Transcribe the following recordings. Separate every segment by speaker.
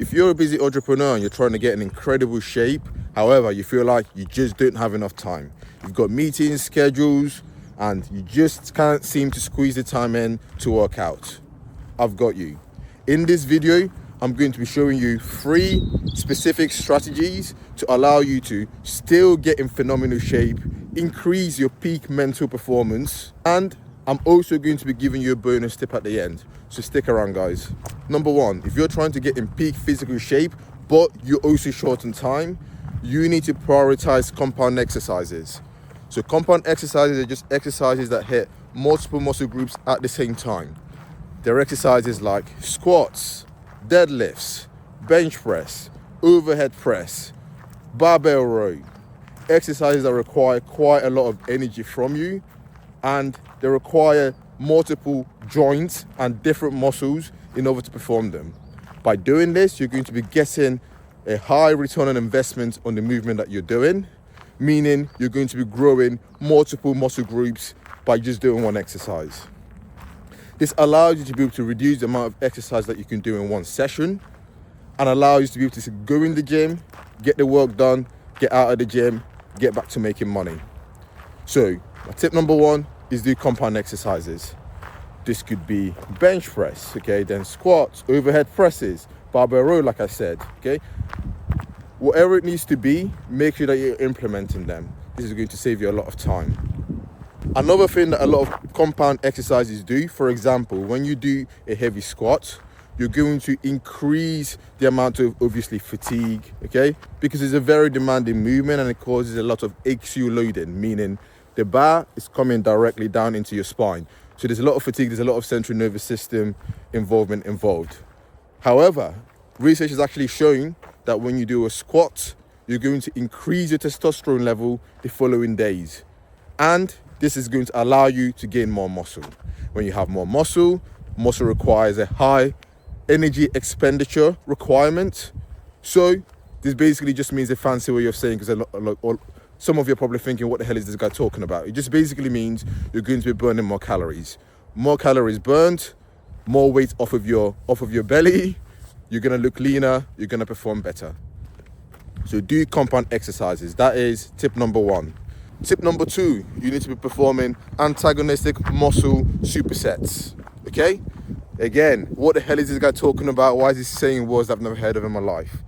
Speaker 1: If you're a busy entrepreneur and you're trying to get in incredible shape, however, you feel like you just don't have enough time. You've got meetings, schedules, and you just can't seem to squeeze the time in to work out. I've got you. In this video, I'm going to be showing you 3 specific strategies to allow you to still get in phenomenal shape, increase your peak mental performance, and I'm also going to be giving you a bonus tip at the end. So stick around, guys. Number 1, if you're trying to get in peak physical shape, but you're also short on time, you need to prioritize compound exercises. So compound exercises are just exercises that hit multiple muscle groups at the same time. They're exercises like squats, deadlifts, bench press, overhead press, barbell row. Exercises that require quite a lot of energy from you, and they require multiple joints and different muscles in order to perform them. By doing this, you're going to be getting a high return on investment on the movement that you're doing, meaning you're going to be growing multiple muscle groups by just doing one exercise. This allows you to be able to reduce the amount of exercise that you can do in one session, and allows you to be able to go in the gym, get the work done, get out of the gym, get back to making money. So my tip number 1 is do compound exercises. This could be bench press, okay, then squats, overhead presses, barbell row, like I said, okay. Whatever it needs to be, make sure that you're implementing them. This is going to save you a lot of time. Another thing that a lot of compound exercises do, for example, when you do a heavy squat, you're going to increase the amount of, obviously, fatigue, okay? Because it's a very demanding movement and it causes a lot of axial loading, meaning the bar is coming directly down into your spine. So there's a lot of fatigue, there's a lot of central nervous system involved. However, research has actually shown that when you do a squat, you're going to increase your testosterone level the following days. And this is going to allow you to gain more muscle. When you have more muscle, muscle requires a high energy expenditure requirement. So this basically just means a fancy way of saying, because some of you are probably thinking, what the hell is this guy talking about? It just basically means you're going to be burning more calories. More calories burned, more weight off of your belly, you're going to look leaner, you're going to perform better. So do compound exercises. That is tip number 1. Tip number 2, you need to be performing antagonistic muscle supersets, okay? Again, what the hell is this guy talking about? Why is he saying words I've never heard of in my life?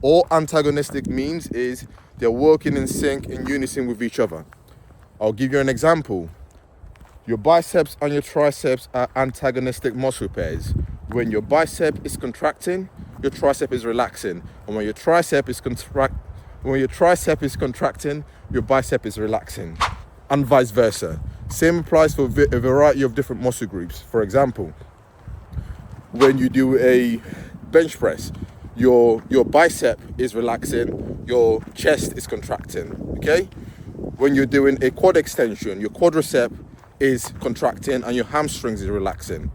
Speaker 1: All antagonistic means is they're working in sync, in unison with each other. I'll give you an example. Your biceps and your triceps are antagonistic muscle pairs. When your bicep is contracting, your tricep is relaxing. And when your tricep is contracting, your bicep is relaxing. And vice versa. Same applies for a variety of different muscle groups. For example, when you do a bench press, your bicep is relaxing, your chest is contracting, okay? When you're doing a quad extension, your quadricep is contracting and your hamstrings is relaxing.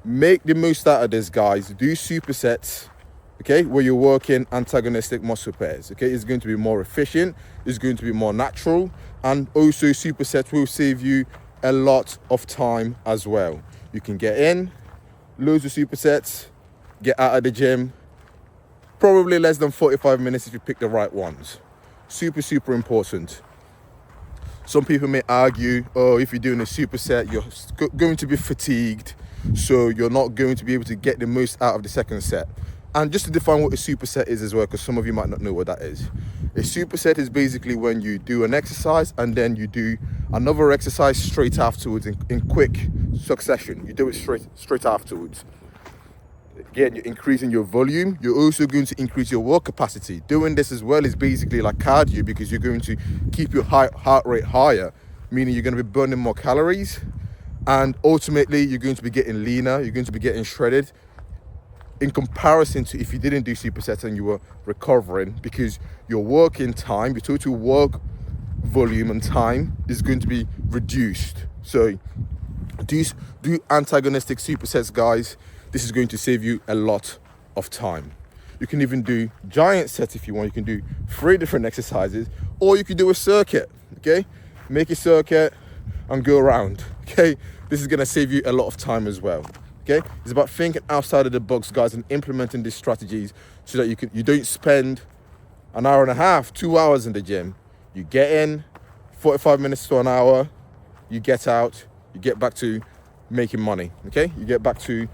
Speaker 1: Make the most out of this, guys. Do supersets, okay, where you're working antagonistic muscle pairs, okay? It's going to be more efficient, it's going to be more natural, and also supersets will save you a lot of time as well. You can get in, loads of supersets, get out of the gym, probably less than 45 minutes if you pick the right ones. Super important. Some people may argue, oh, if you're doing a superset, you're going to be fatigued, so you're not going to be able to get the most out of the second set. And just to define what a superset is as well, because some of you might not know what that is. A superset is basically when you do an exercise and then you do another exercise straight afterwards in quick succession. You do it straight afterwards. Again, you're increasing your volume. You're also going to increase your work capacity. Doing this as well is basically like cardio, because you're going to keep your heart rate higher, meaning you're going to be burning more calories. And ultimately, you're going to be getting leaner. You're going to be getting shredded in comparison to if you didn't do supersets and you were recovering, because your working time, your total work volume and time is going to be reduced. So do antagonistic supersets, guys. This is going to save you a lot of time. You can even do giant sets if you want. You can do 3 different exercises, or you can do a circuit, okay? Make a circuit and go around, okay? This is gonna save you a lot of time as well, Okay, it's about thinking outside of the box, guys, and implementing these strategies so that you don't spend an hour and a half, 2 hours in the gym. You get in, 45 minutes to an hour, you get out, you get back to making money. Okay, you get back to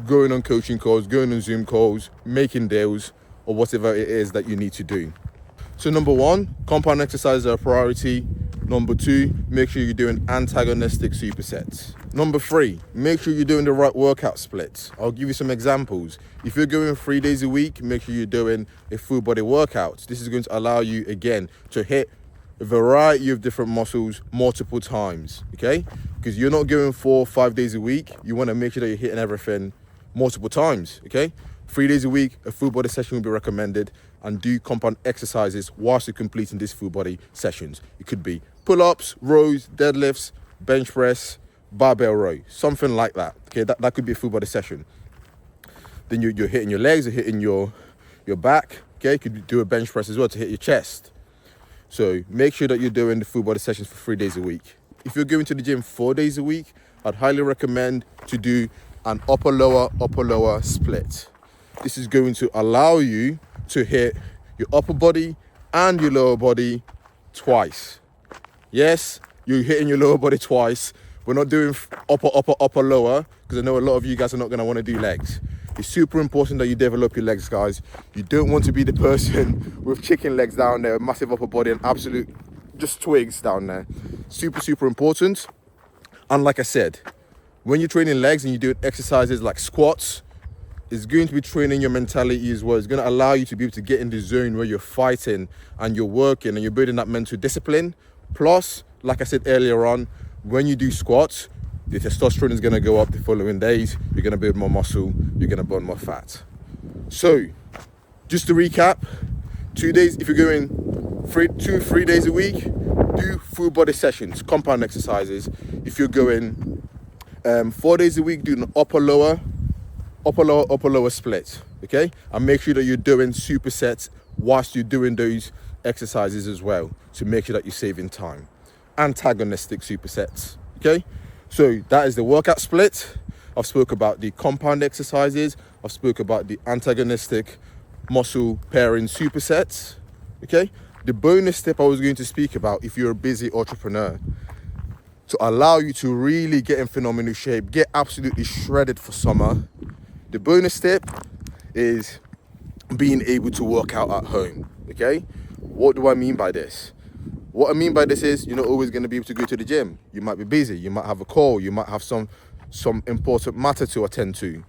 Speaker 1: going on coaching calls, going on Zoom calls, making deals, or whatever it is that you need to do. So number one, compound exercises are a priority. Number two, make sure you're doing antagonistic supersets. Number three, make sure you're doing the right workout splits. I'll give you some examples. If you're going 3 days a week, make sure you're doing a full body workout. This is going to allow you, again, to hit a variety of different muscles multiple times, okay? Because you're not going 4 or 5 days a week. You want to make sure that you're hitting everything multiple times, okay? 3 days a week, a full body session will be recommended, and do compound exercises whilst you're completing these full body sessions. It could be pull-ups, rows, deadlifts, bench press, barbell row, something like that. Okay, that could be a full body session. Then you're hitting your legs, you're hitting your back. Okay, you could do a bench press as well to hit your chest. So make sure that you're doing the full body sessions for 3 days a week. If you're going to the gym 4 days a week, I'd highly recommend to do an upper lower split. This is going to allow you to hit your upper body and your lower body twice. Yes, you're hitting your lower body twice. We're not doing upper, lower, because I know a lot of you guys are not going to want to do legs. It's super important that you develop your legs, guys. You don't want to be the person with chicken legs down there, massive upper body and absolute just twigs down there. Super important. And like I said, when you're training legs and you're doing exercises like squats, it's going to be training your mentality as well. It's going to allow you to be able to get in the zone where you're fighting and you're working and you're building that mental discipline. Plus, like I said earlier on, when you do squats, the testosterone is going to go up the following days. You're going to build more muscle. You're going to burn more fat. So, just to recap, 2 days, if you're going 3 days a week, do full body sessions, compound exercises. If you're going 4 days a week, do an upper lower split, okay? And make sure that you're doing supersets whilst you're doing those exercises as well to make sure that you're saving time. Antagonistic supersets, okay? So that is the workout split. I've spoke about the compound exercises. I've spoke about the antagonistic muscle pairing supersets, okay? The bonus tip I was going to speak about, if you're a busy entrepreneur, to allow you to really get in phenomenal shape, get absolutely shredded for summer, the bonus tip is being able to work out at home, okay? What do I mean by this? What I mean by this is you're not always going to be able to go to the gym. You might be busy, you might have a call, you might have some important matter to attend to.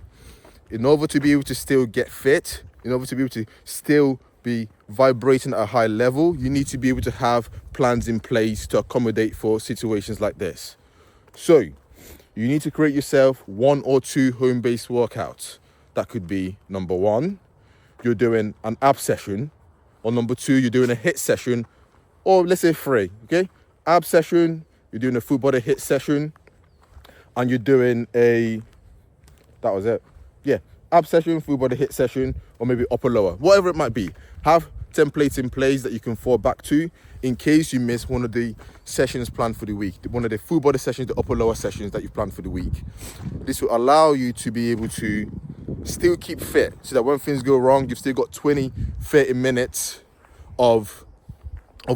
Speaker 1: In order to be able to still get fit, in order to be able to still be vibrating at a high level, you need to be able to have plans in place to accommodate for situations like this. So, you need to create yourself 1 or 2 home-based workouts. That could be, number 1, you're doing an ab session, or number 2, you're doing a HIIT session, or let's say 3, okay? Ab session, you're doing a full body HIIT session, and you're doing that was it. Yeah, ab session, full body HIIT session, or maybe upper lower, whatever it might be. Have templates in place that you can fall back to in case you miss one of the sessions planned for the week, one of the full body sessions, the upper lower sessions that you've planned for the week. This will allow you to be able to still keep fit so that when things go wrong, you've still got 20-30 minutes of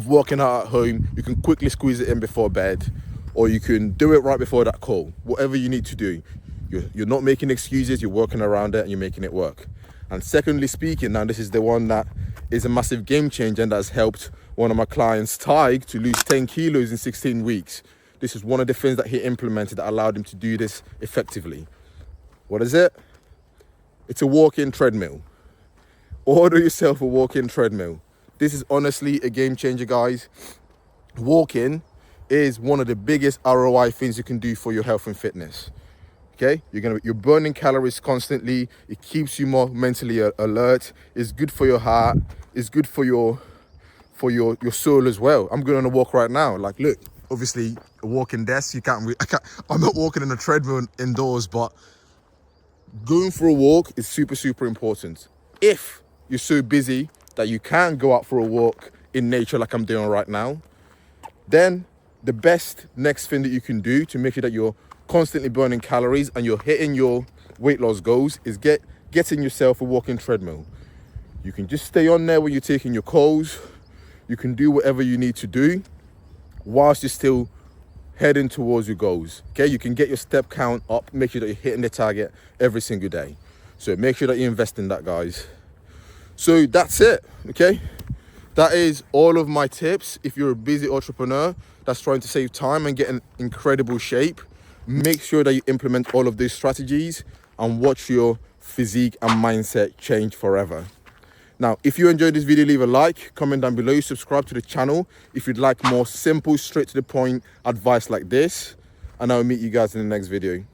Speaker 1: working out at home. You can quickly squeeze it in before bed, or you can do it right before that call. Whatever you need to do, you're not making excuses, you're working around it and you're making it work. And secondly speaking, now this is the one that is a massive game changer and that's helped one of my clients, Tig, to lose 10 kilos in 16 weeks. This is one of the things that he implemented that allowed him to do this effectively. What is it? It's a walk-in treadmill. Order yourself a walk-in treadmill. This is honestly a game changer, guys. Walking is one of the biggest ROI things you can do for your health and fitness. Okay, you're burning calories constantly. It keeps you more mentally alert. It's good for your heart. It's good for your soul as well. I'm going on a walk right now. Like, look, obviously a walking desk. I'm not walking in a treadmill indoors, but going for a walk is super important. If you're so busy that you can't go out for a walk in nature like I'm doing right now, then the best next thing that you can do to make sure that you're constantly burning calories and you're hitting your weight loss goals is getting yourself a walking treadmill. You can just stay on there when you're taking your calls. You can do whatever you need to do whilst you're still heading towards your goals. Okay, you can get your step count up, make sure that you're hitting the target every single day. So make sure that you invest in that, guys. So that's it. Okay, that is all of my tips. If you're a busy entrepreneur that's trying to save time and get in incredible shape, make sure that you implement all of these strategies and watch your physique and mindset change forever. Now, if you enjoyed this video, leave a like, comment down below, subscribe to the channel if you'd like more simple, straight to the point advice like this, and I'll meet you guys in the next video.